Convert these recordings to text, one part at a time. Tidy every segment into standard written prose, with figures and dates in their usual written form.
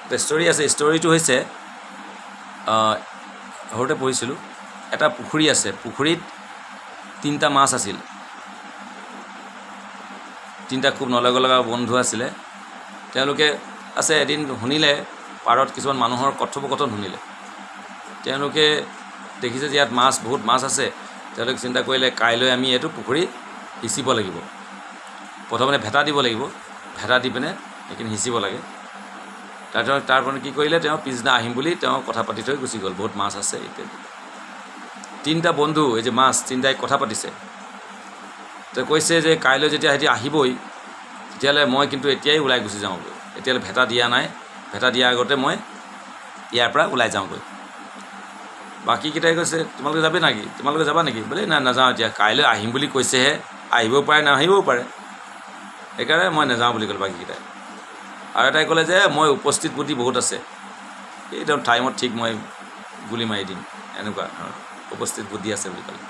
এটা ষ্টৰী আছে। ষ্টৰীটো হৈছে সৰুতে পঢ়িছিলোঁ, এটা পুখুৰী আছে, পুখুৰীত 3টা মাছ আছিল, 3টা খুব নলগা লগা বন্ধু আছিলে। তেওঁলোকে এদিন শুনিলে পাৰত কিছুমান মানুহৰ কথোপকথন শুনিলে। তেওঁলোকে দেখিছে যে ইয়াত বহুত মাছ আছে। তেওঁলোকে চিন্তা কৰিলে কাইলৈ আমি এইটো পুখুৰী সিঁচিব লাগিব। প্ৰথমতে ভেটা দিব লাগিব, ভেটা দি পিনে সেইখিনি সিঁচিব লাগে। তাৰপৰা কি কৰিলে, তেওঁ পিছদিনা আহিম বুলি তেওঁ কথা পাতি থৈ গুচি গ'ল। বহুত মাছ আছে ইত্যাদি। 3টা বন্ধু, এই যে মাছ 3টাই কথা পাতিছে। তেওঁ কৈছে যে কাইলৈ যেতিয়া সিহঁতি আহিবই, তেতিয়াহ'লে মই কিন্তু এতিয়াই ওলাই গুচি যাওঁগৈ। এতিয়ালৈ ভেটা দিয়া নাই, ভেটা দিয়াৰ আগতে মই ইয়াৰ পৰা ওলাই যাওঁগৈ। বাকীকেইটাই কৈছে তোমালোকে যাবা নেকি? বোলে নাই, নাযাওঁ, এতিয়া কাইলৈ আহিম বুলি কৈছেহে, আহিবও পাৰে নাহিবও পাৰে, সেইকাৰণে মই নাযাওঁ বুলি ক'লে বাকীকেইটাই। আৰু এটাই ক'লে যে মই উপস্থিত বুদ্ধি বহুত আছে, একদম টাইমত ঠিক মই গুলি মাৰি দিম, এনেকুৱা উপস্থিত বুদ্ধি আছে বুলি ক'লে।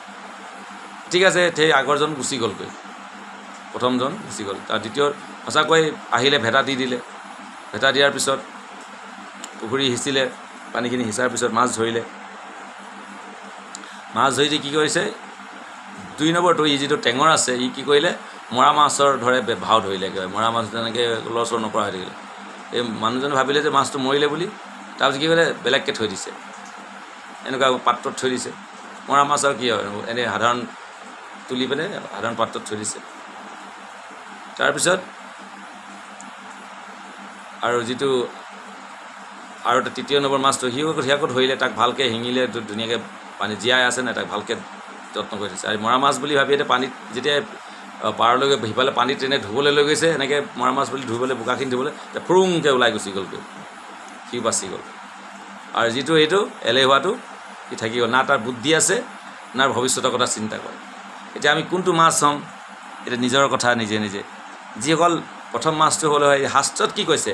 ঠিক আছে, সেই আগৰজন গুচি গ'লগৈ, প্ৰথমজন গুচি গ'ল। তাৰ দ্বিতীয় সঁচাকৈ আহিলে, ভেটা দি দিলে। ভেটা দিয়াৰ পিছত পুখুৰী সিঁচিলে, পানীখিনি সিঁচাৰ পিছত মাছ ধৰিলে। মাছ ধৰি দি কি কৰিছে, 2 নম্বৰটো ই যিটো টেঙৰ আছে, ই কি কৰিলে, মৰা মাছৰ ধৰে ভাও ধৰিলে। একেবাৰে মৰা মাছ তেনেকৈ লৰচৰ নকৰা হৈ থাকিলে। এই মানুহজনে ভাবিলে যে মাছটো মৰিলে বুলি, তাৰপিছত কি কৰিলে, বেলেগকৈ থৈ দিছে, এনেকুৱা পাত্ৰত থৈ দিছে। মৰা মাছ আৰু কি হয়, এনেই সাধাৰণ তুলি পিনে সাধাৰণ পাত্ৰত থৈ দিছে। তাৰপিছত আৰু যিটো আৰু এটা 3য় নম্বৰ মাছটো, সিয়াকো ধৰিলে, তাক ভালকৈ শিঙিলে, ধুনীয়াকৈ পানী জীয়াই আছে নাই তাক ভালকৈ যত্ন কৰি থৈছে। আৰু মৰা মাছ বুলি ভাবি এতিয়া পানীত যেতিয়া পাৰলৈ সিফালে পানীত এনে ধুবলৈ লৈ গৈছে, এনেকৈ মৰা মাছ বুলি ধুবলৈ, বোকাখিনি ধুবলৈ, এতিয়া ফুৰুংকৈ ওলাই গুচি গ'লগৈ, সি বাচি গ'ল। আৰু যিটো এইটো এলেহুৱাটো, সি থাকি গ'ল। না তাৰ বুদ্ধি আছে, না ভৱিষ্যতৰ কথা চিন্তা কৰে। এতিয়া আমি কোনটো মাছ হ'ম, এতিয়া নিজৰ কথা নিজে নিজে। যিসকল প্ৰথম মাছটো হ'ল, শাস্ত্ৰত কি কৈছে,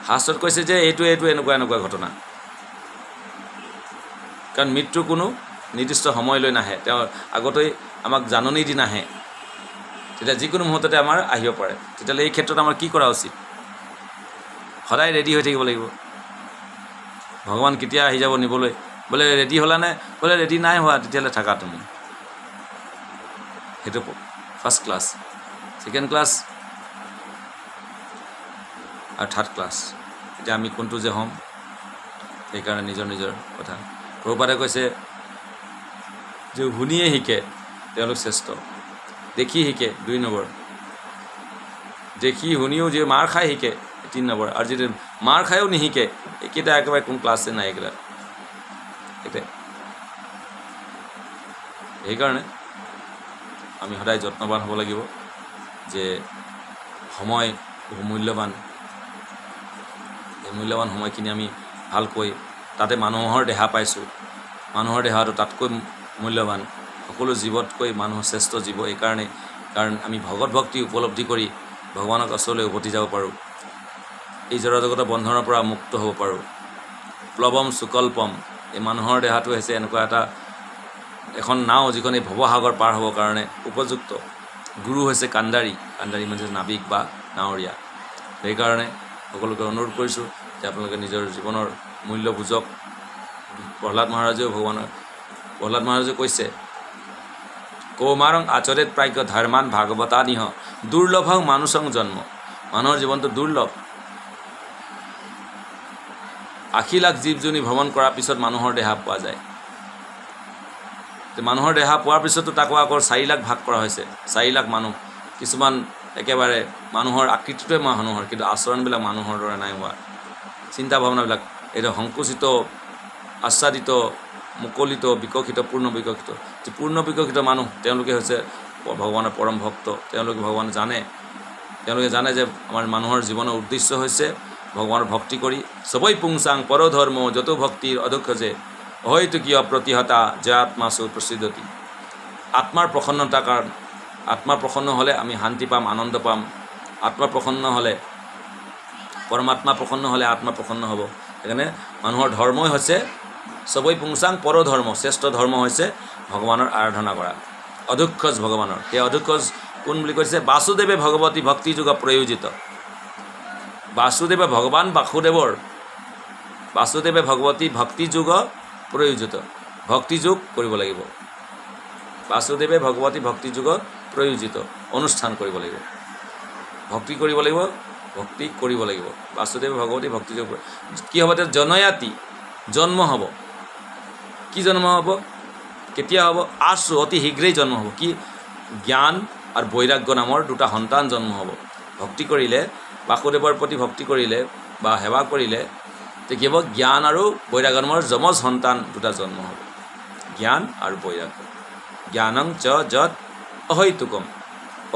শাস্ত্ৰত কৈছে যে এইটো এনেকুৱা ঘটনা। কাৰণ মৃত্যু কোনো নিৰ্দিষ্ট সময়লৈ নাহে, তেওঁ আগতেই আমাক জাননী দি নাহে, তেতিয়া যিকোনো মুহূৰ্ততে আমাৰ আহিব পাৰে। তেতিয়াহ'লে এই ক্ষেত্ৰত আমাৰ কি কৰা উচিত, সদায় ৰেডি হৈ থাকিব লাগিব। ভগৱান কেতিয়া আহি যাব নিবলৈ, বোলে ৰেডি হ'লানে, বোলে ৰেডি নাই হোৱা, তেতিয়াহ'লে থাকা তুমি। সেইটো ফাৰ্ষ্ট ক্লাছ, ছেকেণ্ড ক্লাছ আৰু থাৰ্ড ক্লাছ। এতিয়া আমি কোনটো যে হ'ম, সেইকাৰণে নিজৰ কথা। প্ৰভুপাদে কৈছে যে শুনিয়ে শিকে তেওঁলোক শ্ৰেষ্ঠ, দেখি শিকে 2 নম্বৰ, দেখি শুনিও যে মাৰ খাই শিকে 3 নম্বৰ, আৰু যদি মাৰ খায়ো নিশিকে, এইকেইটা একেবাৰে কোন ক্লাছে নাই এইকেইটা। সেইকাৰণে আমি সদায় যত্নৱান হ'ব লাগিব যে সময় বহু মূল্যৱান, এই মূল্যৱান সময়খিনি আমি ভালকৈ, তাতে মানুহৰ দেহা পাইছোঁ, মানুহৰ দেহাটো তাতকৈ মূল্যৱান, সকলো জীৱতকৈ মানুহ শ্ৰেষ্ঠ জীৱ। এইকাৰণে, কাৰণ আমি ভগৱত ভক্তি উপলব্ধি কৰি ভগৱানক ওচৰলৈ উভতি যাব পাৰোঁ, এই জড়জগতৰ বন্ধনৰ পৰা মুক্ত হ'ব পাৰোঁ। প্লৱম সুকল্পম, এই মানুহৰ দেহাটো হৈছে এনেকুৱা এখন নাও, যিখন এই ভৱসাগৰ পাৰ হ'বৰ কাৰণে উপযুক্ত। গুৰু হৈছে কাণ্ডাৰী মানে নাবিক বা নাৱৰীয়া। সেইকাৰণে সকলোকে অনুৰোধ কৰিছোঁ যে আপোনালোকে নিজৰ জীৱনৰ মূল্য বুজক। প্ৰহ্লাদ মহাৰাজে কৈছে, কৌমাৰং আচৰিত প্ৰাজ্ঞ ধৰ্মান ভাগৱতানিহ দুৰ্লভং মানুষং জন্ম। মানুহৰ জীৱনটো দুৰ্লভ। 80 লাখ জীৱ জনী ভ্ৰমণ কৰাৰ পিছত মানুহৰ দেহা পোৱা যায়। মানুহৰ দেহা পোৱাৰ পিছতো তাকো আকৌ 4 লাখ ভাগ কৰা হৈছে, 4 লাখ মানুহ। কিছুমান একেবাৰে মানুহৰ আকৃতিটোৱে মানুহৰ, কিন্তু আচৰণবিলাক মানুহৰ দৰে নাই হোৱা। চিন্তা ভাৱনাবিলাক এইটো সংকুচিত, আচ্ছাদিত, মুকলিত, বিকশিত, পূৰ্ণ বিকশিত। যে পূৰ্ণ বিকশিত মানুহ, তেওঁলোকে হৈছে ভগৱানৰ পৰম ভক্ত। তেওঁলোকে ভগৱান জানে, তেওঁলোকে জানে যে আমাৰ মানুহৰ জীৱনৰ উদ্দেশ্য হৈছে ভগৱানৰ ভক্তি কৰি। সবৈ পুংসাং পৰধৰ্ম যত ভক্তিৰ অধক্ষজে হয়তো কিয় প্ৰতিহতা যে আত্মাসু প্ৰসিদ্ধতি। আত্মাৰ প্ৰসন্নতাৰ কাৰণ, আত্মা প্ৰসন্ন হ'লে আমি শান্তি পাম, আনন্দ পাম। আত্মা প্ৰসন্ন হ'লে, পৰমাত্মা প্ৰসন্ন হ'লে আত্মা প্ৰসন্ন হ'ব। সেইকাৰণে মানুহৰ ধৰ্মই হৈছে সবৈ পুংসাং পৰধৰ্ম, শ্ৰেষ্ঠ ধৰ্ম হৈছে ভগৱানৰ আৰাধনা কৰা, অধক্ষজ ভগৱানৰ। সেই অধক্ষজ কোন বুলি কৈছে? বাসুদেৱে ভগৱতী ভক্তি যোগ প্ৰয়োজিত। বাসুদেৱে ভগৱান বাসুদেৱৰ বাসুদেৱে ভগৱতী ভক্তিযোগ প্ৰয়োজিত, ভক্তিযোগ কৰিব লাগিব। বাসুদেৱে ভগৱতী ভক্তিযোগ প্ৰয়োজিত, অনুষ্ঠান কৰিব লাগিব, ভক্তি কৰিব লাগিব, ভক্তি কৰিব লাগিব। বাসুদেৱে ভগৱতী ভক্তিযোগ কি হ'ব? এতিয়া জনয়াতি, জন্ম হ'ব। কি জন্ম হ'ব? কেতিয়া হ'ব? আশু, অতি শীঘ্ৰেই জন্ম হ'ব। কি? জ্ঞান আৰু বৈৰাগ্য নামৰ দুটা সন্তান জন্ম হ'ব। ভক্তি কৰিলে, বাসুদেৱৰ প্ৰতি ভক্তি কৰিলে বা সেৱা কৰিলে কি হ'ব? জ্ঞান আৰু বৈৰাগ্য নামৰ যমজ সন্তান দুটা জন্ম হ'ব। জ্ঞান আৰু বৈৰাগ্য। জ্ঞানং চ যত অহৈতুকম,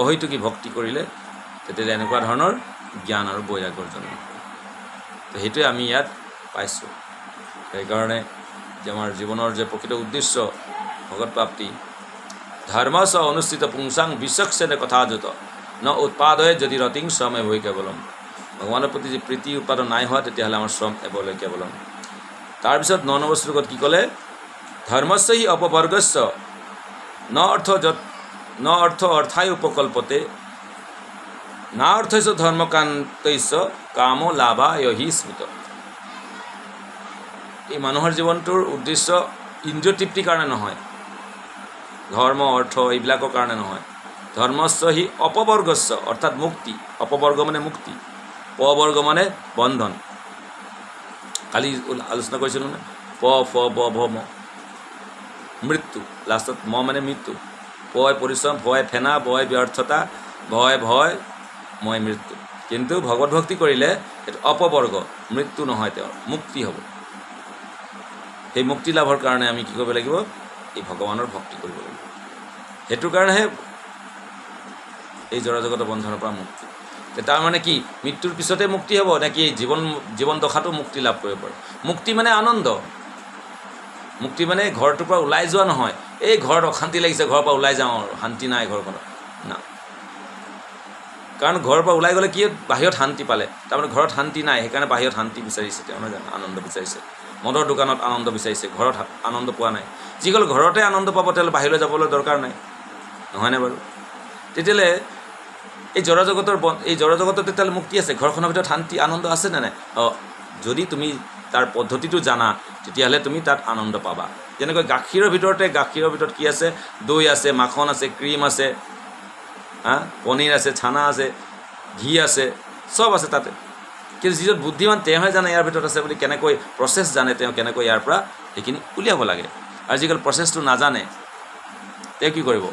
অহৈতুকী ভক্তি কৰিলে তেতিয়া এনেকুৱা ধৰণৰ জ্ঞান আৰু বৈৰাগ্যৰ জন্ম হ'ব। তো সেইটোৱে আমি ইয়াত পাইছোঁ। সেইকাৰণে যে আমাৰ জীৱনৰ যে প্ৰকৃত উদ্দেশ্য ভগৱত প্ৰাপ্তি, ধৰ্ম চ অনুষ্ঠিত পুংসাং বিশ্বক্ষেনে কথাযুত ন উৎপাদয়ে যদি ৰতিং শ্ৰম এবৈ কেৱলম। ভগৱানৰ প্ৰতি যদি প্ৰীতি উৎপাদন নাই হোৱা তেতিয়াহ'লে আমাৰ শ্ৰম এবলৈ কেৱলম। তাৰপিছত 9 নম্বৰ শ্লোকত কি ক'লে? ধৰ্মস্য হি অপবৰ্গস্য ন অৰ্থ অৰ্থায় উপকল্পতে না অৰ্থস্য ধৰ্মকান্তস্য কামো লাভায় হি স্মৃত। এই মানুহৰ জীৱনটোৰ উদ্দেশ্য ইন্দ্ৰিয় তৃপ্তিৰ কাৰণে নহয়, ধৰ্ম অৰ্থ এইবিলাকৰ কাৰণে নহয়। ধৰ্মস্য হি অপবৰ্গস্য অৰ্থাৎ মুক্তি, অপবৰ্গ মানে মুক্তি, পবৰ্গ মানে বন্ধন। কালি আলোচনা কৰিছিলোঁ নে? প ফ ব ভ ম, মৃত্যু, লাষ্টত ম মানে মৃত্যু। পয় পৰিশ্ৰম, ভয় ফেনা, বয় ব্যৰ্থতা, ভয় ভয়, মই মৃত্যু। কিন্তু ভগৱত ভক্তি কৰিলে এইটো অপবৰ্গ, মৃত্যু নহয়, তেওঁৰ মুক্তি হ'ব। সেই মুক্তি লাভৰ কাৰণে আমি কি কৰিব লাগিব? এই ভগৱানৰ ভক্তি কৰিব লাগিব। সেইটোৰ কাৰণেহে এই জড়জগতৰ বন্ধনৰ পৰা মুক্তি। তাৰমানে কি? মৃত্যুৰ পিছতে মুক্তি হ'ব নেকি? জীৱন দশাটো মুক্তি লাভ কৰিব পাৰে। মুক্তি মানে আনন্দ, মুক্তি মানে ঘৰটোৰ পৰা ওলাই যোৱা নহয়। এই ঘৰত অশান্তি লাগিছে, ঘৰৰ পৰা ওলাই যাওঁ, শান্তি নাই ঘৰখনত, না। কাৰণ ঘৰৰ পৰা ওলাই গ'লে কি বাহিৰত শান্তি পালে, তাৰমানে ঘৰত শান্তি নাই, সেইকাৰণে বাহিৰত শান্তি বিচাৰিছে, তেওঁ নহয় জানো? আনন্দ বিচাৰিছে। মদৰ দোকানত আনন্দ বিচাৰিছে, ঘৰত আনন্দ পোৱা নাই। যিসকল ঘৰতে আনন্দ পাব তেতিয়াহ'লে বাহিৰলৈ যাবলৈ দৰকাৰ নাই, নহয়নে বাৰু? তেতিয়াহ'লে এই জড়জগতৰ তেতিয়াহ'লে মুক্তি আছে, ঘৰখনৰ ভিতৰত শান্তি আনন্দ আছেনে নাই? যদি তুমি তাৰ পদ্ধতিটো জানা তেতিয়াহ'লে তুমি তাত আনন্দ পাবা। যেনেকৈ গাখীৰৰ ভিতৰত কি আছে? দৈ আছে, মাখন আছে, ক্ৰীম আছে, পনীৰ আছে, ছানা আছে, ঘি আছে, চব আছে তাতে। কিন্তু যিজন বুদ্ধিমান তেওঁহে জানে ইয়াৰ ভিতৰত আছে বুলি, কেনেকৈ প্ৰচেছ জানে তেওঁ, কেনেকৈ ইয়াৰ পৰা সেইখিনি উলিয়াব লাগে। আৰু যিসকল প্ৰচেছটো নাজানে তেওঁ কি কৰিব?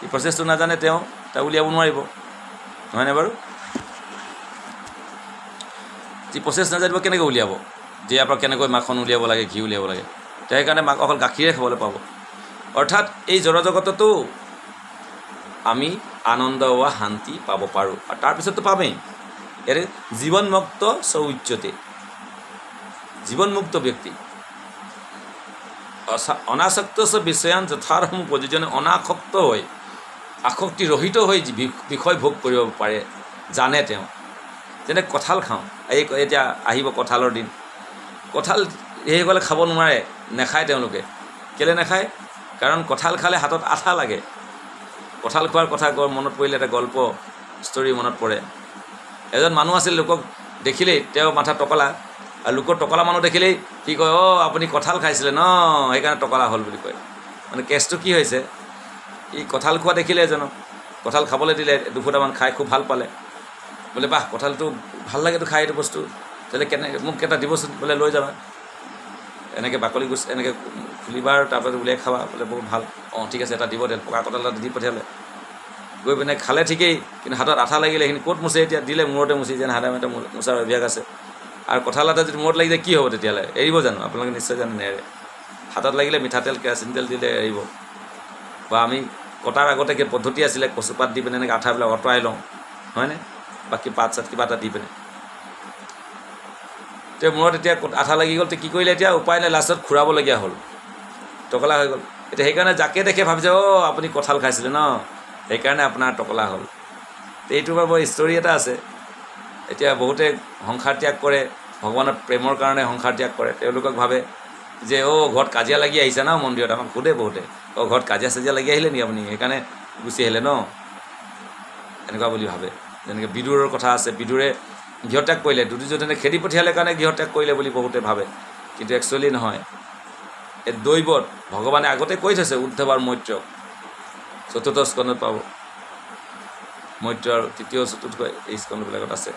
এই প্ৰচেছটো নাজানে তেওঁ উলিয়াব নোৱাৰিব, নহয়নে বাৰু? যি প্ৰচেছ নাজানিব কেনেকৈ উলিয়াব? যে ইয়াৰ পৰা কেনেকৈ মাখন উলিয়াব লাগে, ঘি উলিয়াব লাগে, তেওঁ সেইকাৰণে অকল গাখীৰে খাবলৈ পাব। অৰ্থাৎ এই জড়জগততো আমি আনন্দ বা শান্তি পাব পাৰোঁ, আৰু তাৰপিছততো পামেই। ইয়াৰে জীৱনমুক্ত সৌচ্যতে, জীৱনমুক্ত ব্যক্তি অনাসক্ত বিষয়ান যথাৰ্থম প্ৰয়োজনে অনাসক্ত হৈ, আসক্তি ৰহিত হৈ বিষয় ভোগ কৰিব পাৰে, জানে তেওঁ। যেনে কঁঠাল খাওঁ, এতিয়া আহিব কঁঠালৰ দিন। কঁঠাল সেইসকলে খাব নোৱাৰে, নেখায় তেওঁলোকে। কেলৈ নাখায়? কাৰণ কঁঠাল খালে হাতত আঠা লাগে। কঁঠাল খোৱাৰ কথা মনত পৰিলে এটা গল্প ষ্টৰী মনত পৰে। এজন মানুহ আছিল, লোকক দেখিলেই তেওঁ মাথা টকলা, আৰু লোকৰ টকলা মানুহ দেখিলেই কি কয়? আপুনি কঁঠাল খাইছিলে ন, সেইকাৰণে টকলা হ'ল বুলি কয়। মানে কেছটো কি হৈছে? ই কঁঠাল খোৱা দেখিলে এজনক, কঁঠাল খাবলৈ দিলে, দুফুটামান খাই খুব ভাল পালে। বোলে বাহ, কঁঠালটো ভাল লাগেতো খাই, এইটো বস্তু, তেতিয়াহ'লে মোক এটা দিবচোন, বোলে লৈ যাবা। এনেকৈ বাকলি গুচ এনেকৈ খুলিবা আৰু তাৰপাছত উলিয়াই খাবা, বোলে বহুত ভাল। ঠিক আছে, এটা দিব দে। পকা কঁঠাল এটা দি পঠিয়ালে। গৈ পিনে খালে ঠিকেই, কিন্তু হাতত আঠা লাগিলে, সেইখিনি ক'ত মুছে? এতিয়া দিলে মূৰতে মুচি, যেন সাধাৰণতে মোচাৰ অভ্যাস আছে। আৰু কঁঠাল এটা যদি মূৰত লাগি যায় কি হ'ব তেতিয়াহ'লে? এৰিব জানো? আপোনালোকে নিশ্চয় জানে নেৰে। হাতত লাগিলে মিঠাতেল, কেৰাচিন তেল দিলে এৰিব। বা আমি কটাৰ আগতে কি পদ্ধতি আছিলে, কচুপাত দি পিনে এনেকৈ আঠাবিলাক আঁতৰাই লওঁ, হয়নে? বাকী পাত চাত কিবা এটা দি পিনে। তেওঁ মূৰত এতিয়া আঠা লাগি গ'ল, কি কৰিলে? এতিয়া উপায় নাই, লাষ্টত খুৰাবলগীয়া হ'ল, টকলা হৈ গ'ল। এতিয়া সেইকাৰণে যাকে দেখে ভাবিছে, আপুনি কঁঠাল খাইছিলে ন, সেইকাৰণে আপোনাৰ টকলা হ'ল। এইটোৰ পৰা বৰ ষ্টৰী এটা আছে। এতিয়া বহুতে সংসাৰ ত্যাগ কৰে, ভগৱানৰ প্ৰেমৰ কাৰণে সংসাৰ ত্যাগ কৰে। তেওঁলোকক ভাবে যে ঘৰত কাজিয়া লাগি আহিছে ন, মন্দিৰত আমাক সোধে বহুতে, ঘৰত কাজিয়া চাজিয়া লাগি আহিলে নেকি আপুনি, সেইকাৰণে গুচি আহিলে ন, এনেকুৱা বুলি ভাবে। যেনেকৈ বিদুৰৰ কথা আছে, বিদুৰে গৃহত্যাগ কৰিলে, দুৰ্যোধনে খেদি পঠিয়ালে কাৰণে গৃহত্যাগ কৰিলে বুলি বহুতে ভাবে, কিন্তু একচুৱেলি নহয়। এই দৈৱত ভগৱানে আগতে কৈ থৈছে উদ্ধৱ আৰু মৈত্ৰক, চতুৰ্থ স্কন্ধত পাব, মৈত্ৰ আৰু তৃতীয় চতুৰ্থ এই স্কন্ধবিলাকত আছে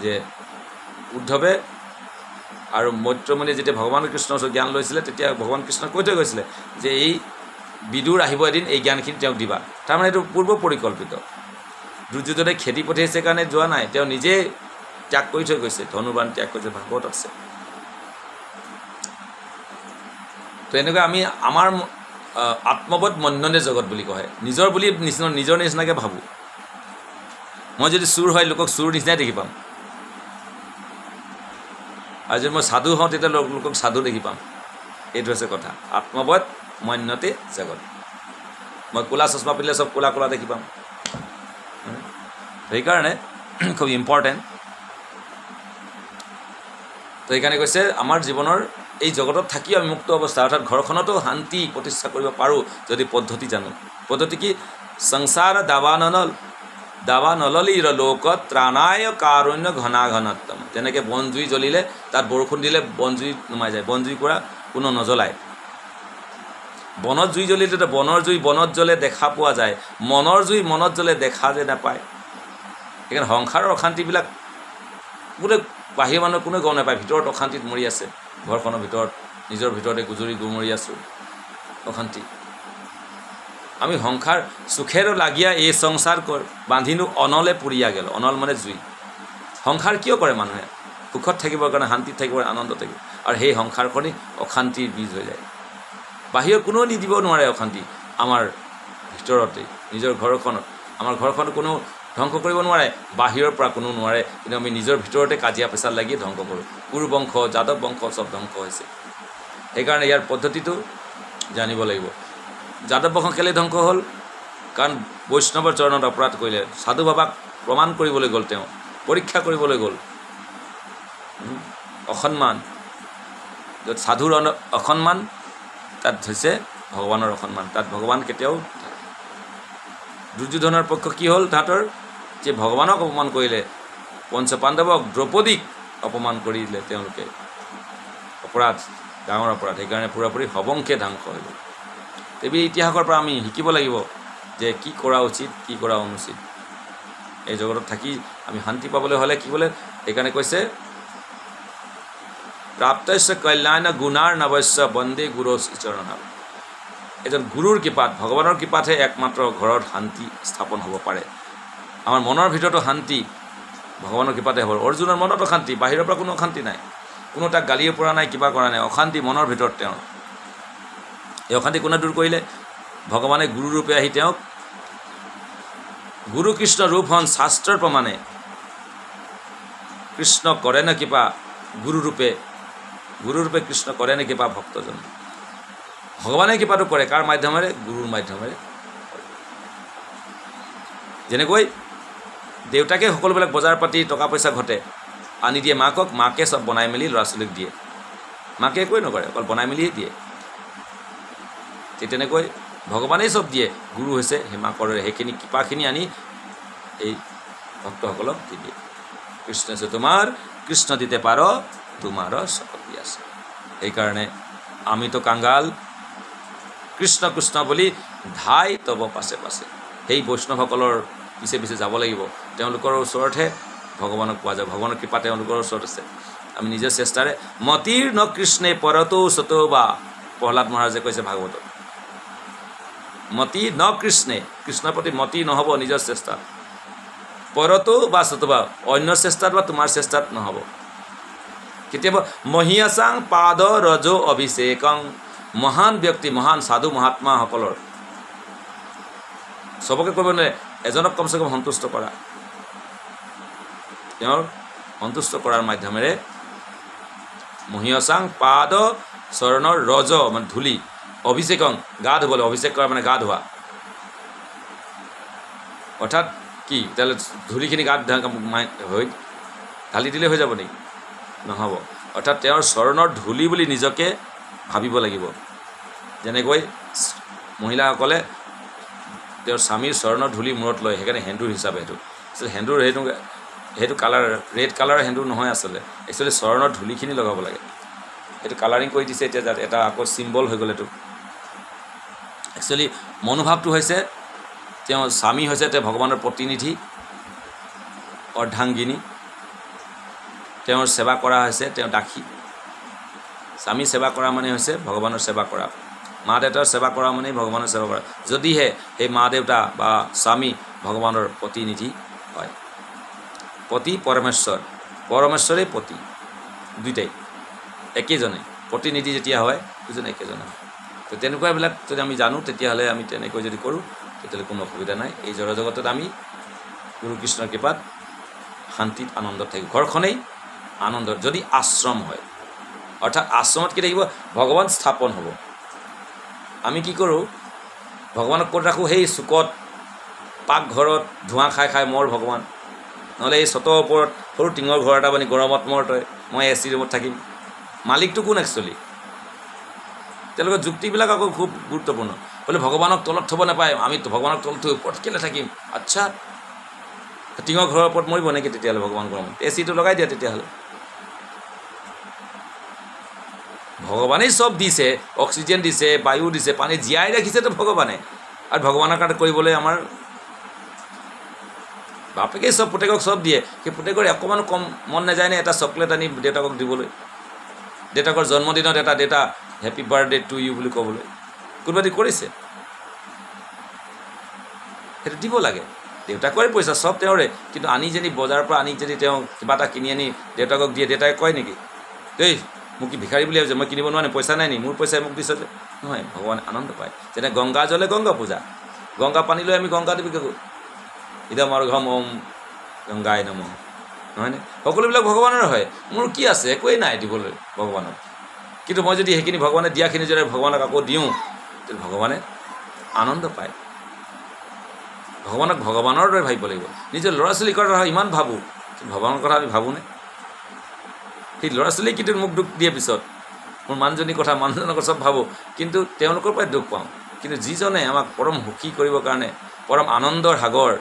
যে উদ্ধৱে আৰু মৈত্ৰমুনিয়ে যেতিয়া ভগৱান কৃষ্ণৰ ওচৰত জ্ঞান লৈছিলে তেতিয়া ভগৱান কৃষ্ণই কৈ থৈ গৈছিলে যে এই বিদুৰ আহিব এদিন, এই জ্ঞানখিনি তেওঁক দিবা। তাৰমানে এইটো পূৰ্ব পৰিকল্পিত। দুৰ্যোধনে খেদি পঠিয়াইছে কাৰণে যোৱা নাই, তেওঁ নিজে ত্যাগ কৰি থৈ গৈছে, ধনুবান ত্যাগ কৰিছে, ভাগৱত আছে। তো এনেকৈ আমি আমাৰ আত্মবোধ মন্যনে জগত বুলি কয়, নিজৰ বুলি নিজৰ নিচিনাকৈ ভাবোঁ। মই যদি চোৰ হয় লোকক চোৰ নিচিনাই দেখি পাম, আৰু যদি মই সাধু হওঁ তেতিয়া লোকক সাধু দেখি পাম। এইটো হৈছে কথা, আত্মবোধ মন্যতে জগত। মই ক'লা চশমা পিন্ধিলে চব ক'লা ক'লা দেখি পাম। সেইকাৰণে খুব ইম্পৰ্টেণ্ট। তো সেইকাৰণে কৈছে আমাৰ জীৱনৰ এই জগতত থাকিও আমি মুক্ত অৱস্থা, অৰ্থাৎ ঘৰখনতো শান্তি প্ৰতিষ্ঠা কৰিব পাৰোঁ যদি পদ্ধতি জানো। পদ্ধতি কি? সংসাৰ দাবা নললিৰ লোকত ত্ৰাণায় কাৰুণ্য ঘনাঘনত্তম। যেনেকৈ বনজুই জ্বলিলে তাত বৰষুণ দিলে বনজুই নুমাই যায়, বনজুইৰ পৰা কোনো নজ্বলায়। বনত জুই জ্বলিলে বনৰ জুই বনত জ্বলে দেখা পোৱা যায়, মনৰ জুই মনত জ্বলে দেখা যে নাপায়। সেইকাৰণে সংসাৰৰ অশান্তিবিলাক বোলে বাহিৰৰ মানুহ কোনেও গম নাপায়, ভিতৰত অশান্তিত মৰি আছে, ঘৰখনৰ ভিতৰত নিজৰ ভিতৰতে গুজৰি গুমৰি আছোঁ, অশান্তি। আমি সংসাৰ সুখেৰে লাগিয়া এই সংসাৰ বান্ধিনো অনলে পুৰিয়া গেল। অনল মানে জুই। সংসাৰ কিয় কৰে মানুহে? সুখত থাকিবৰ কাৰণে, শান্তিত থাকিবৰ, আনন্দ থাকিব, আৰু সেই সংসাৰখনেই অশান্তিৰ বীজ হৈ যায়। বাহিৰত কোনেও নিদিব নোৱাৰে অশান্তি, আমাৰ ভিতৰতে নিজৰ ঘৰখনত। আমাৰ ঘৰখন কোনো ধ্বংস কৰিব নোৱাৰে, বাহিৰৰ পৰা কোনো নোৱাৰে, কিন্তু আমি নিজৰ ভিতৰতে কাজিয়া পেচাল লাগি ধ্বংস কৰোঁ। কুৰু বংশ, যাদৱ বংশ চব ধ্বংস হৈছে। সেইকাৰণে ইয়াৰ পদ্ধতিটো জানিব লাগিব। যাদৱ বংশ কেলৈ ধ্বংস হ'ল? কাৰণ বৈষ্ণৱৰ চৰণত অপৰাধ কৰিলে। সাধু বাবাক প্ৰমাণ কৰিবলৈ গ'ল, তেওঁ পৰীক্ষা কৰিবলৈ গ'ল। অসন্মান, য'ত সাধুৰ অসন্মান তাত হৈছে ভগৱানৰ অসন্মান, তাত ভগৱান কেতিয়াও। দুৰ্যোধনৰ পক্ষ কি হ'ল? তাহাঁতৰ যে ভগৱানক অপমান কৰিলে, পঞ্চপাণ্ডৱক দ্ৰৌপদীক অপমান কৰিলে তেওঁলোকে, অপৰাধ, ডাঙৰ অপৰাধ। সেইকাৰণে পূৰাপূৰি হবংকে ধ্বংস হৈ গ'ল। এই ইতিহাসৰ পৰা আমি শিকিব লাগিব যে কি কৰা উচিত, কি কৰা অনুচিত। এই জগতত থাকি আমি শান্তি পাবলৈ হ'লে কি বোলে? সেইকাৰণে কৈছে প্ৰাপ্তস্য কল্যাণ গুণাৰ নৱস্য বন্দে গুৰু চৰণাম। এজন গুৰুৰ কৃপাত, ভগৱানৰ কৃপাতহে একমাত্ৰ ঘৰত শান্তি স্থাপন হ'ব পাৰে। আমাৰ মনৰ ভিতৰতো শান্তি ভগৱানৰ কৃপাতে হ'ব। অৰ্জুনৰ মনত অশান্তি, বাহিৰৰ পৰা কোনো অশান্তি নাই, কোনো তাক গালিও পৰা নাই, কিবা কৰা নাই, অশান্তি মনৰ ভিতৰত তেওঁৰ। এই অশান্তি কোনে দূৰ কৰিলে? ভগৱানে গুৰুৰূপে আহি তেওঁক, গুৰু কৃষ্ণ ৰূপ হন শাস্ত্ৰৰ প্ৰমাণে, কৃষ্ণ কৰে নে কৃপা গুৰুৰূপে, গুৰুৰূপে কৃষ্ণ কৰে নে কৃপা ভক্তজন। ভগৱানে কৃপাটো কৰে কাৰ মাধ্যমেৰে? গুৰুৰ মাধ্যমেৰে। যেনেকৈ দেউতাকে সকলোবিলাক বজাৰ পাতি টকা পইচা ঘটে আনি দিয়ে মাকক, মাকে চব বনাই মেলি ল'ৰা ছোৱালীক দিয়ে। মাকে একোৱে নকৰে, অকল বনাই মেলিহে দিয়ে। ঠিক তেনেকৈ ভগৱানেই চব দিয়ে, গুৰু হৈছে সেই মাকৰ, সেইখিনি কৃপাখিনি আনি এই ভক্তসকলক দি দিয়ে। কৃষ্ণ আছে তোমাৰ, কৃষ্ণ দিতে পাৰ তোমাৰ শক্তি আছে। সেইকাৰণে আমিতো কাংগাল, কৃষ্ণ কৃষ্ণ বুলি ধাই তব পাছে পাছে। সেই বৈষ্ণৱসকলৰ পিছে পিছে যাব লাগিব, তেওঁলোকৰ ওচৰতহে ভগৱানক পোৱা যায়। ভগৱানৰ কৃপা তেওঁলোকৰ ওচৰত আছে। আমি নিজৰ চেষ্টাৰে মতিৰ ন কৃষ্ণে পৰতো সতো বা, প্ৰহ্লাদ মহাৰাজে কৈছে ভাগৱতত, মতি ন কৃষ্ণে, কৃষ্ণৰ প্ৰতি মতি নহ'ব নিজৰ চেষ্টাত, পৰতো বা সতো বা, অন্য চেষ্টাত বা তোমাৰ চেষ্টাত নহ'ব। কেতিয়াবা মহিয়াচাং পাদ ৰজ অভিষেকং, মহান ব্যক্তি, মহান সাধু মহাত্মাসকলৰ চবকে কৰিব নোৱাৰে, এজনক কমচে কম সন্তুষ্ট কৰা, তেওঁৰ সন্তুষ্ট কৰাৰ মাধ্যমেৰে মহিয়চাং পাদ চৰণৰ ৰজ মানে ধূলি, অভিষেকং গা ধুবলৈ, অভিষেক কৰা মানে গা ধোৱা। অৰ্থাৎ কি? তেতিয়াহ'লে ধূলিখিনি গাত হৈ ঢালি দিলে হৈ যাব নেকি? নহ'ব। অৰ্থাৎ তেওঁৰ চৰণৰ ধূলি বুলি নিজকে ভাবিব লাগিব। যেনেকৈ মহিলাসকলে তেওঁৰ স্বামীৰ চৰণৰ ধূলি মূৰত লয়, সেইকাৰণে সেন্দুৰ হিচাপে সেইটো সেন্দুৰ, সেইটো সেইটো কালাৰ ৰেড কালাৰ সেইটো নহয় আচলতে, একচুৱেলি চৰণৰ ধূলিখিনি লগাব লাগে। সেইটো কালাৰিং কৰি দিছে এতিয়া, যাতে এটা আকৌ চিম্বল হৈ গ'ল। এইটো একচুৱেলি মনোভাৱটো হৈছে তেওঁ স্বামী হৈছে তেওঁ ভগৱানৰ প্ৰতিনিধি, অৰ্ধাংগিনী, তেওঁৰ সেৱা কৰা হৈছে তেওঁ দাসী। স্বামী সেৱা কৰা মানে হৈছে ভগৱানৰ সেৱা কৰা, মা দেউতাৰ সেৱা কৰা মানেই ভগৱানৰ সেৱা কৰা। যদিহে সেই মা দেউতা বা স্বামী ভগৱানৰ প্ৰতিনিধি হয়, পতি পৰমেশ্বৰ, পৰমেশ্বৰেই পতি, দুইটাই একেজনে প্ৰতিনিধি যেতিয়া হয় দুজনে একেজনে হয়। তো তেনেকুৱাবিলাক যদি আমি জানো তেতিয়াহ'লে আমি তেনেকৈ যদি কৰোঁ তেতিয়াহ'লে কোনো অসুবিধা নাই। এই জড়জগতত আমি গুৰু কৃষ্ণৰ কৃপাত শান্তিত আনন্দত থাকিব। ঘৰখনেই আনন্দত যদি আশ্ৰম হয়, অৰ্থাৎ আশ্ৰমত কি থাকিব? ভগৱান স্থাপন হ'ব। আমি কি কৰোঁ? ভগৱানক ক'ত ৰাখোঁ? সেই চুকত, পাকঘৰত ধোঁৱা খাই খাই মৰ ভগৱান, নহ'লে এই চটৰ ওপৰত সৰু টিঙৰ ঘৰ এটা বানি গৰমত মৰ তই, মই এ চি ৰুমত থাকিম। মালিকটো কোন একচুৱেলি? তেওঁলোকৰ যুক্তিবিলাক আকৌ খুব গুৰুত্বপূৰ্ণ। বোলে ভগৱানক তলত থ'ব নাপায়, আমি ভগৱানক তলত থৈ ওপৰত কেলৈ থাকিম? আচ্ছা, টিঙৰ ঘৰৰ ওপৰত মৰিব নেকি তেতিয়াহ'লে ভগৱান গৰমত? এ চিটো লগাই দিয়া তেতিয়াহ'লে। ভগৱানেই চব দিছে, অক্সিজেন দিছে, বায়ু দিছে, পানী জীয়াই ৰাখিছেতো ভগৱানে। আৰু ভগৱানৰ কাৰণে কৰিবলৈ আমাৰ বাপেকেই চব, পুতেকক চব দিয়ে, সেই পুতেকৰ অকণমানো কম মন নাযায়নে এটা চকলেট আনি দেউতাকক দিবলৈ? দেউতাকৰ জন্মদিনত এটা দেউতা হেপী বাৰ্থডে টু ইউ বুলি ক'বলৈ কোনোবাদি কৰিছে? সেইটো দিব লাগে। দেউতাকৰে পইচা, চব তেওঁৰে, কিন্তু আনি যদি বজাৰৰ পৰা আনি যদি তেওঁ কিবা এটা কিনি আনি দেউতাকক দিয়ে, দেউতাকে কয় নেকি দেই মোক কি ভিখাৰী বুলি ভাবিছে, মই কিনিব নোৱাৰো, পইচা নাই নি, মোৰ পইচাই মোক দিছে যে? নহয়, ভগৱানে আনন্দ পায়। যেনে গংগা জলে গংগা পূজা, গংগা পানী লৈ আমি গংগা দেৱীকে কওঁ ইদম অৰ্ঘম ওম গংগাই নমঃ, নহয়নে? সকলোবিলাক ভগৱানৰ হয়, মোৰ কি আছে? একোৱেই নাই দিবলৈ ভগৱানক। কিন্তু মই যদি সেইখিনি ভগৱানে দিয়াখিনি যদি ভগৱানক আকৌ দিওঁ তেতিয়া ভগৱানে আনন্দ পায়। ভগৱানক ভগৱানৰ দৰে ভাবিব লাগিব। নিজৰ ল'ৰা ছোৱালীৰ কথা ইমান ভাবোঁ, কিন্তু ভগৱানৰ কথা আমি ভাবোঁনে? সেই ল'ৰা ছোৱালীক কিন্তু মোক দুখ দিয়ে পিছত, মোৰ মানুহজনীৰ কথা, মানুহজনৰ কথা চব ভাবোঁ, কিন্তু তেওঁলোকৰ পৰাই দুখ পাওঁ। কিন্তু যিজনে আমাক পৰম সুখী কৰিবৰ কাৰণে, পৰম আনন্দৰ সাগৰ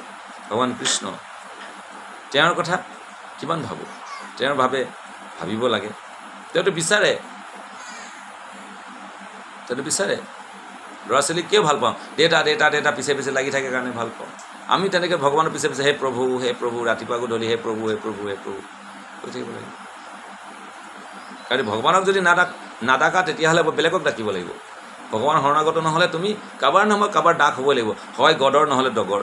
ভগৱান কৃষ্ণ, তেওঁৰ কথা কিমান ভাবোঁ, তেওঁৰ ভাৱে ভাবিব লাগে। তেওঁতো বিচাৰে ল'ৰা ছোৱালীক কিয় ভাল পাওঁ? দেউতা দেউতা দেউতা পিছে পিছে লাগি থাকে কাৰণে ভাল পাওঁ। আমি তেনেকৈ ভগৱানৰ পিছে পিছে হে প্ৰভু ৰাতিপুৱা গধূলি হে প্ৰভু কৈ থাকিব লাগিব। কাৰণ ভগৱানক যদি নাডাকা তেতিয়াহ'লে বেলেগক ডাকিব লাগিব। ভগৱান শৰণাগত নহ'লে তুমি কাৰোবাৰ নহয় কাৰোবাৰ ডাক হ'বই লাগিব, হয় গডৰ নহ'লে ডগৰ।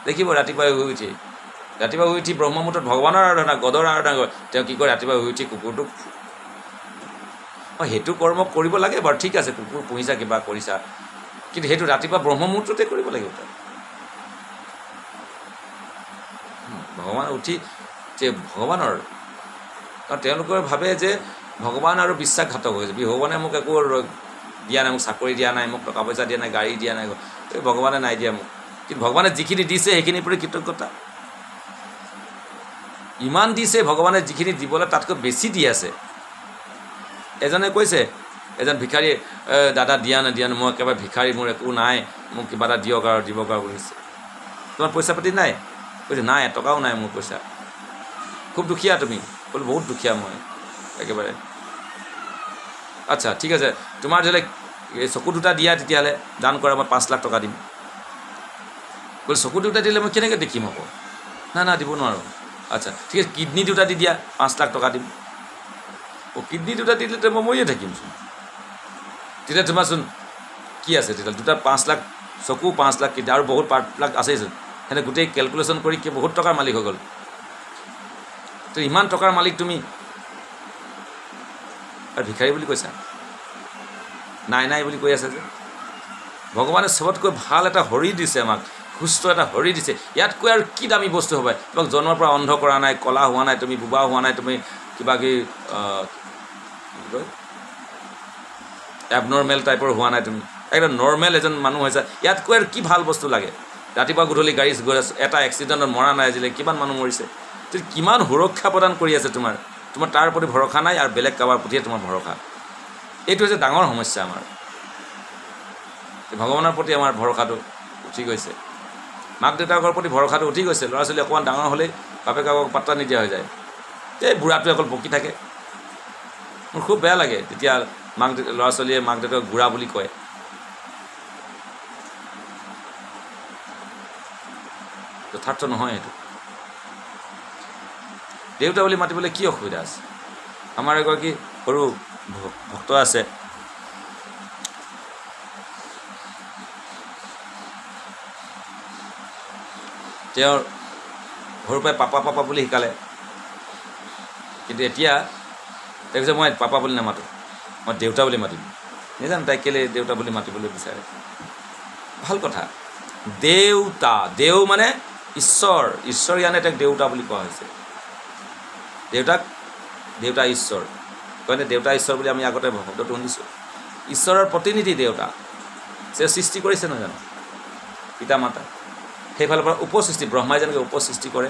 দেখিব ৰাতিপুৱাই শুই উঠি ব্ৰহ্মমুহূৰ্তত ভগৱানৰ আৰাধনা, গডৰ আৰাধনা কৰে। তেওঁ কি কৰে? ৰাতিপুৱাই শুই উঠি কুকুৰটোক, সেইটো কৰ্ম কৰিব লাগে বাৰু, ঠিক আছে, কুকুৰ পুহিছা কিবা কৰিছা, কিন্তু সেইটো ৰাতিপুৱা ব্ৰহ্মমুহূৰ্ততে কৰিব লাগিব। ভগৱান উঠি যে ভগৱানৰ, কাৰণ তেওঁলোকে ভাবে যে ভগৱান আৰু বিশ্বাসঘাতক হৈছে। ভগৱানে মোক একো দিয়া নাই, মোক চাকৰি দিয়া নাই, মোক টকা পইচা দিয়া নাই, গাড়ী দিয়া নাই, এই ভগৱানে নাই দিয়া মোক। কিন্তু ভগৱানে যিখিনি দিছে সেইখিনিৰ প্ৰতি কৃতজ্ঞতা। ইমান দিছে ভগৱানে, যিখিনি দিবলৈ তাতকৈ বেছি দি আছে। এজনে কৈছে, এজন ভিক্ষাৰী, দাদা দিয়া নাই, মই একেবাৰে ভিক্ষাৰী, মোৰ একো নাই, মোক কিবা এটা দিয়ক আৰু দিবক আৰু কৈছে। তোমাৰ পইচা পাতি নাই? কৈছে নাই, এটকাও নাই মোৰ পইচা। খুব দুখীয়া তুমি? বোলো বহুত দুখীয়া মই একেবাৰে। আচ্ছা ঠিক আছে, তোমাৰ ধৰি লওক এই চকু দুটা দিয়া, তেতিয়াহ'লে দান কৰা, মই 5 লাখ টকা দিম। বোলে চকু দুটা দিলে মই কেনেকৈ দেখিম আকৌ? না দিব নোৱাৰোঁ। আচ্ছা ঠিক আছে, কিডনী দুটা দি দিয়া, 5 লাখ টকা দিম। কিডনী দুটা দিলেতো মই মৰিয়ে থাকিমচোন। তেতিয়া তোমাৰচোন কি আছে? তেতিয়া দুটা 5 লাখ, চকু 5 লাখ, কিডনী আৰু বহুত পাৰ্টবিলাক আছেইচোন। সেনে গোটেই কেলকুলেশ্যন কৰি বহুত টকাৰ মালিক হৈ গ'ল। তো ইমান টকাৰ মালিক তুমি আৰু ভিক্ষাৰী বুলি কৈছা? নাই বুলি কৈ আছে যে। ভগৱানে চবতকৈ ভাল এটা শৰীৰ দিছে আমাক, সুস্থ এটা শৰীৰ দিছে। ইয়াতকৈ আৰু কি দামী বস্তু হ'ব? তোমাক জন্মৰ পৰা অন্ধ কৰা নাই, কলা হোৱা নাই, তুমি বোবা হোৱা নাই, তুমি কিবা কি এবনৰ্মেল টাইপৰ হোৱা নাই, তুমি একদম নৰ্মেল এজন মানুহ হৈছে। ইয়াতকৈ আৰু কি ভাল বস্তু লাগে? ৰাতিপুৱা গধূলি গাড়ী গৈ আছে, এটা এক্সিডেণ্টত মৰা নাই আজিলৈ, কিমান মানুহ মৰিছে। কিমান সুৰক্ষা প্ৰদান কৰি আছে তোমাৰ তাৰ প্ৰতি ভৰসা নাই, আৰু বেলেগ কাৰোবাৰ প্ৰতিহে তোমাৰ ভৰসা। এইটো হৈছে ডাঙৰ সমস্যা আমাৰ। ভগৱানৰ প্ৰতি আমাৰ ভৰসাটো উঠি গৈছে। মাক দেউতাকৰ প্ৰতি ভৰসাটো উঠি গৈছে, ল'ৰা ছোৱালী অকণমান ডাঙৰ হ'লেই বাপেকক পাত্তা নিদিয়া হৈ যায়, এই বুঢ়াটোৱে অকল বকি থাকে। মোৰ খুব বেয়া লাগে তেতিয়া ল'ৰা ছোৱালীয়ে মাক দেউতাকক বুঢ়া বুলি কয়। যথাৰ্থ নহয় এইটো। দেউতা বুলি মাতিবলৈ কি অসুবিধা আছে? আমাৰ এগৰাকী সৰু ভক্ত আছে, তেওঁৰ সৰুৰ পৰাই পাপা পাপা বুলি শিকালে, কিন্তু এতিয়া তাই কৈছে মই পাপা বুলি নামাতোঁ, মই দেউতা বুলি মাতিম। নাজানো তাই কেলৈ দেউতা বুলি মাতিবলৈ বিচাৰে। ভাল কথা, দেউতা, দেউ মানে ঈশ্বৰ, ঈশ্বৰ ইয়ানে তাক দেউতা বুলি কোৱা হৈছে। দেউতা ঈশ্বৰ কয়নে? দেউতা ঈশ্বৰ বুলি আমি আগতে শব্দটো শুনিছোঁ। ঈশ্বৰৰ প্ৰতিনিধি দেউতা, তেওঁ সৃষ্টি কৰিছে নহয় জানো পিতা মাতা। সেইফালৰ পৰা উপসৃষ্টি, ব্ৰহ্মাই যেনেকৈ উপসৃষ্টি কৰে,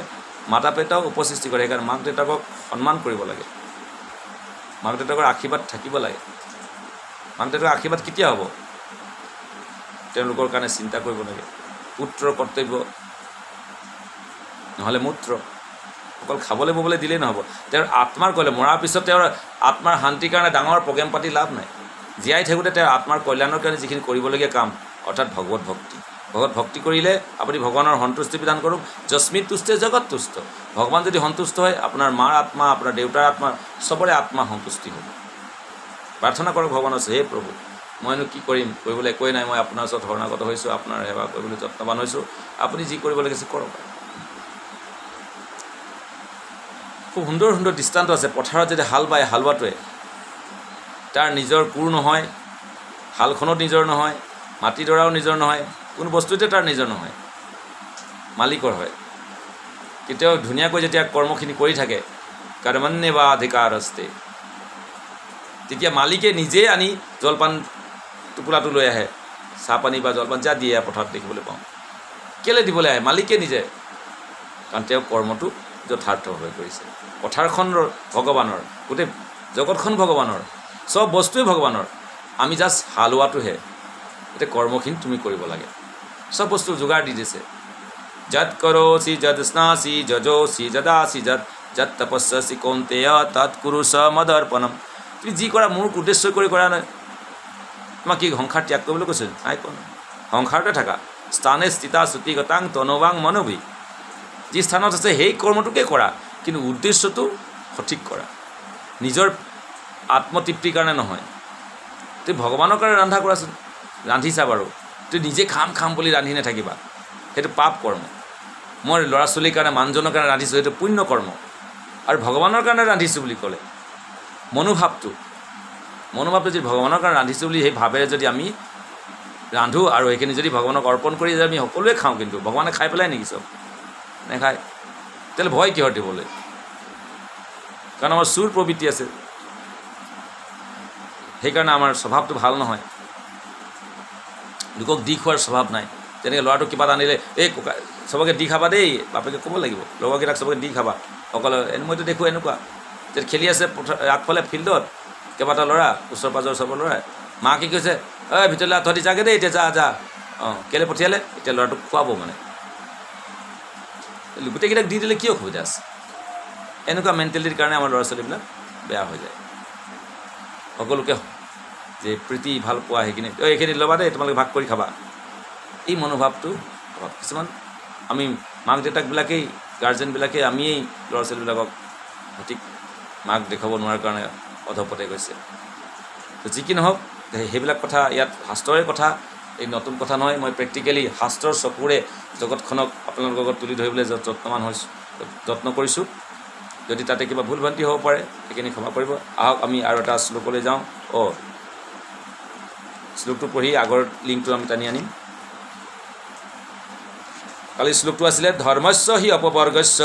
মাতা পিতাও উপসৃষ্টি কৰে। সেইকাৰণে মাক দেউতাকক সন্মান কৰিব লাগে, মাক দেউতাকৰ আশীৰ্বাদ থাকিব লাগে। মাক দেউতাকৰ আশীৰ্বাদ কেতিয়া হ'ব? তেওঁলোকৰ কাৰণে চিন্তা কৰিব লাগে। পুত্ৰৰ কৰ্তব্য নহ'লে মূত্ৰ, অকল খাবলৈ ববলৈ দিলেই নহ'ব। তেওঁৰ আত্মাৰ কল্যাণ, মৰাৰ পিছত তেওঁৰ আত্মাৰ শান্তিৰ কাৰণে ডাঙৰ প্ৰগ্ৰেম পাতি লাভ নাই। জীয়াই থাকোঁতে তেওঁৰ আত্মাৰ কল্যাণৰ কাৰণে যিখিনি কৰিবলগীয়া কাম, অৰ্থাৎ ভগৱত ভক্তি। ভগৱত ভক্তি কৰিলে আপুনি ভগৱানৰ সন্তুষ্টি বিধান কৰক। যস্মিত তুষ্টে জগত তুষ্ট। ভগৱান যদি সন্তুষ্ট হয়, আপোনাৰ মাৰ আত্মা, আপোনাৰ দেউতাৰ আত্মা, চবৰে আত্মা সন্তুষ্টি হ'ব। প্ৰাৰ্থনা কৰক ভগৱানৰ ওচৰত, হে প্ৰভু মইনো কি কৰিম, কৰিবলৈ একোৱেই নাই, মই আপোনাৰ ওচৰত শৰণাগত হৈছোঁ, আপোনাৰ সেৱা কৰিবলৈ যত্নৱান হৈছোঁ, আপুনি যি কৰিব লাগিছে কৰক। খুব সুন্দৰ সুন্দৰ দৃষ্টান্ত আছে। পথাৰত যদি হাল বায়, হালোৱাটোৱে তাৰ নিজৰ কোৰ নহয়, হালখনত নিজৰ নহয়, মাটিডৰাও নিজৰ নহয়, কোনো বস্তুতে তাৰ নিজৰ নহয়, মালিকৰ হয়। কেতিয়াও ধুনীয়াকৈ যেতিয়া কৰ্মখিনি কৰি থাকে, কৰ্মণ্যে বা অধিকাৰস্তে, তেতিয়া মালিকে নিজে আনি জলপান টোপোলাটো লৈ আহে, চাহপানী বা জলপান যা দিয়ে পথাৰত দেখিবলৈ পাওঁ। কেলৈ দিবলৈ আহে? মালিকে নিজে, কাৰণ তেওঁ কৰ্মটো যথাৰ্থভাৱে কৰিছে। পথাৰখন ভগৱানৰ, গোটেই জগতখন ভগৱানৰ, চব বস্তুৱেই ভগৱানৰ, আমি জাষ্ট হালোৱাটোহে। এতিয়া কৰ্মখিনি তুমি কৰিব লাগে, চব বস্তু যোগাৰ দি দিছে। যৎ কৰোচি যৎ স্নাসি যজোচি যদাসি যৎ যৎ তপস্যাসি কৌন্তেয় তৎ কুৰুষ মদৰ্পণম। তুমি যি কৰা মোৰ উদ্দেশ্য কৰি কৰা নাই। তোমাক কি সংসাৰ ত্যাগ কৰিবলৈ কৈছে? নাই কোৱা নাই, সংসাৰতে থাকা। স্থানে স্থিতা শ্ৰুতিগতাং তনুৱাং মনোভি, যি স্থানত আছে সেই কৰ্মটোকে কৰা, কিন্তু উদ্দেশ্যটো সঠিক কৰা, নিজৰ আত্মতৃপ্তিৰ কাৰণে নহয়। তুমি ভগৱানৰ কাৰণে ৰন্ধা কৰাচোন, ৰান্ধিছা বাৰু, তুমি নিজে খাম বুলি ৰান্ধি নাথাকিবা, সেইটো পাপ কৰ্ম। মই ল'ৰা ছোৱালীৰ কাৰণে, মানুহজনৰ কাৰণে ৰান্ধিছোঁ, সেইটো পুণ্য কৰ্ম। আৰু ভগৱানৰ কাৰণে ৰান্ধিছোঁ বুলি ক'লে মনোভাৱটো যদি ভগৱানৰ কাৰণে ৰান্ধিছোঁ বুলি সেই ভাৱেৰে যদি আমি ৰান্ধোঁ, আৰু সেইখিনি যদি ভগৱানক অৰ্পণ কৰি যদি আমি সকলোৱে খাওঁ, কিন্তু ভগৱানে খাই পেলাই নেকি? চব নেখায়। তেতিয়াহ'লে ভয় কিহৰ দিবলৈ? কাৰণ আমাৰ চুৰ প্ৰবৃত্তি আছে, সেইকাৰণে আমাৰ স্বভাৱটো ভাল নহয়। লোকক দি খোৱাৰ স্বভাৱ নাই। যেনেকৈ ল'ৰাটোক কিবা এটা আনিলে, এই ককা চবকে দি খাবা দেই, বাপেকে ক'ব লাগিব লগৰকেইটাক চবকে দি খাবা, অকল মইতো দেখোঁ এনেকুৱা যে খেলি আছে আগফালে ফিল্ডত কেইবাটা ল'ৰা, ওচৰ পাঁজৰ চবৰ ল'ৰাই, মাকে কৈছে ঐ ভিতৰলৈ তহঁতি যাগে দেই, এতিয়া যা। কেলৈ পঠিয়ালে? এতিয়া ল'ৰাটোক খুৱাব মানে, গোটেইকেইটাক দি দিলে কি অসুবিধা আছে? এনেকুৱা মেণ্টেলিটিৰ কাৰণে আমাৰ ল'ৰা ছোৱালীবিলাক বেয়া হৈ যায়। সকলোকে যে প্ৰীতি ভাল পোৱা, এইখিনি ল'বা দেই, তোমালোকে ভাগ কৰি খাবা, এই মনোভাৱটো কিছুমান আমি মাক দেউতাকবিলাকেই, গাৰ্জেনবিলাকেই আমিয়েই ল'ৰা ছোৱালীবিলাকক সঠিক মাক দেখুৱাব নোৱাৰাৰ কাৰণে অধপতে গৈছে। যি কি নহওক, সেইবিলাক কথা ইয়াত শাস্ত্ৰৰে কথা, এই নতুন কথা নহয়। মই প্ৰেক্টিকেলি শাস্ত্ৰৰ চকুৰে জগতখনক আপোনালোকৰ লগত তুলি ধৰিবলৈ যত্ন কৰিছোঁ। যদি তাতে কিবা ভুল ভ্ৰান্তি হ'ব পাৰে, সেইখিনি ক্ষমা কৰিব। আহক আমি আৰু এটা শ্লোকলৈ যাওঁ। শ্লোকটো পঢ়ি আগৰ লিংকটো আমি টানি আনিম। কালি শ্লোকটো আছিলে ধৰ্মস্য হি অপবৰ্গস্য